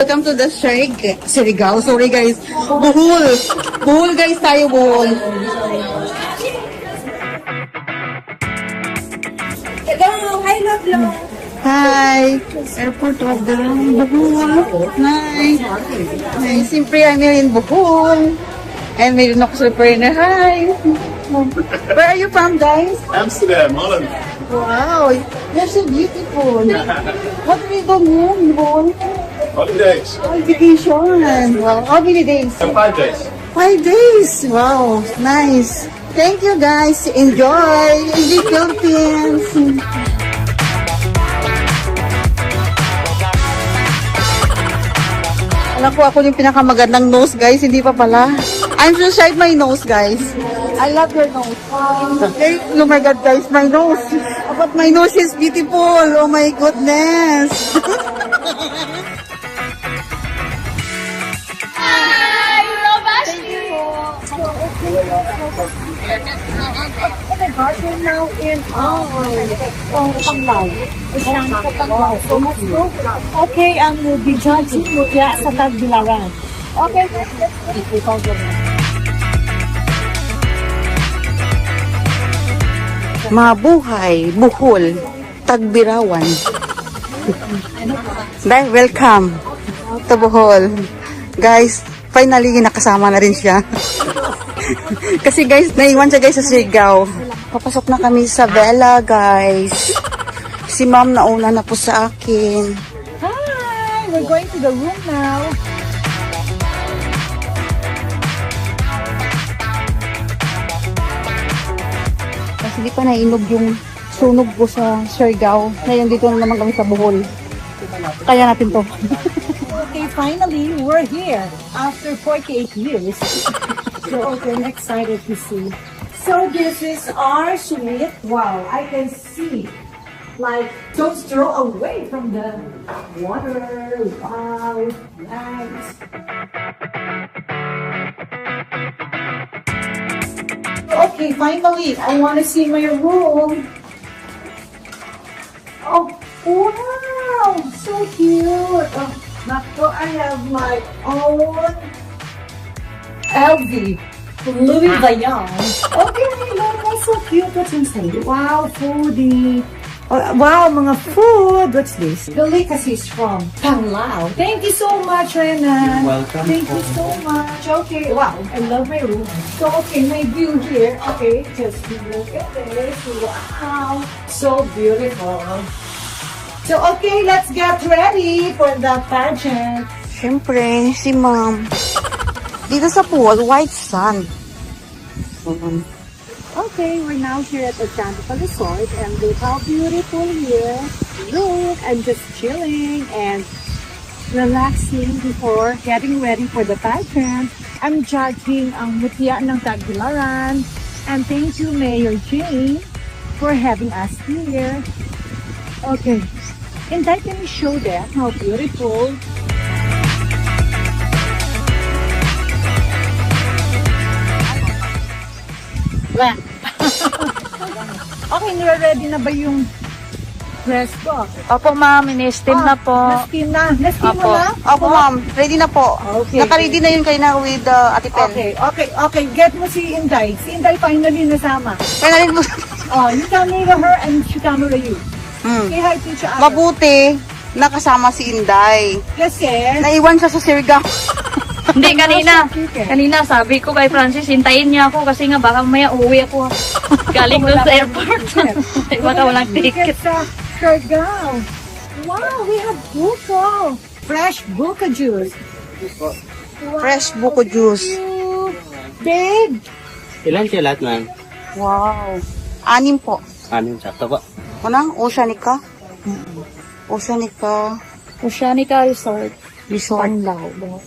Welcome to the Surigao. Sorry guys. Bohol. Bohol guys tayo, Bohol. Hello, hi, love. Hi. Airport of the Bohol. Hi. Hi. Siyempre, I'm here in Bohol. And mayroon ako sa partner. Hi. Where are you from, guys? Amsterdam, Holland. Wow. You're so beautiful. What are you doing here in Bohol? Holidays. Oh, vacation. Wow. How many days? 5 days. 5 days. Wow. Nice. Thank you guys. Enjoy in the Philippines. Alam ko ako yung pinakamagandang nose guys. Hindi pa pala. I'm so shy my nose guys. I love your nose. Okay. Oh my God guys. My nose. But my nose is beautiful. Oh my goodness. Now in Panglao. So let's go. Okay, ang movie judging mula sa Tagbilaran. Okay. Mabuhay, Bohol, Tagbirawan. Dahil welcome to Bohol. Guys, finally nakasama na rin siya. Kasi guys, naiwan siya guys sa Surigao. Papasok na kami sa Vela guys. Si ma'am nauna na po sa akin. Hi! We're going to the room now. Kasi di pa nainog yung sunog ko sa Surigao. Ngayon dito na naman kami sa Bohol. Kaya natin to. Okay, finally, we're here after 48 years. So, okay, I'm excited to see. So, this is our suite. Wow, I can see. Like, don't throw away from the water. Wow, nice. Okay, finally, I want to see my room. Oh, wow, so cute. Oh, Nako, I have my own LV, Louis Vuitton. Okay, look, that's so cute. What's inside? Wow, foodie. Wow, mga food. What's this? Delicacies from Panglao. Thank you so much, Renan. Welcome. Thank you so much. Okay, wow, I love my room. So, okay, my view here. Okay, just look at this. Wow, so beautiful. So, okay, let's get ready for the pageant. Siyempre, si ma'am. Dito sa pool, white sand. Okay, we're now here at the Chandipa Resort and look how beautiful here. Look, I'm just chilling and relaxing before getting ready for the pageant. I'm judging ang mutya ng Tagbilaran. And thank you, Mayor Jane, for having us here. Okay, and I can show them how beautiful. Okay, nire-ready na ba yung dress ko? Opo, ma'am. In-steam na po. Na-steam na? Na-steam mo Opo. na? Opo, ma'am. Ready na po. Okay. Naka-ready na yun kayo na with Ate Pen. Okay. Get mo si Inday. Si Inday finally nasama. Kaya na rin po. Oh, you camera her and she camera you. Say hi to each other. Mabuti, nakasama si Inday. Kasi, Naiwan siya sa Surigao. Hindi, kanina sabi ko kay Francis, hintayin niya ako kasi nga baka mamaya uwi ako. Galing doon sa airport. Baka walang ticket. sa Surigao. Wow, we have buko. Fresh buko juice. Wow, Fresh buko juice. cute. Babe. Ilan siya lahat, ma'am? Wow. 6 po. Anim, sakto po. Unang, Oceanica. Oceanica Oceanica Resort. Resort. Panglao.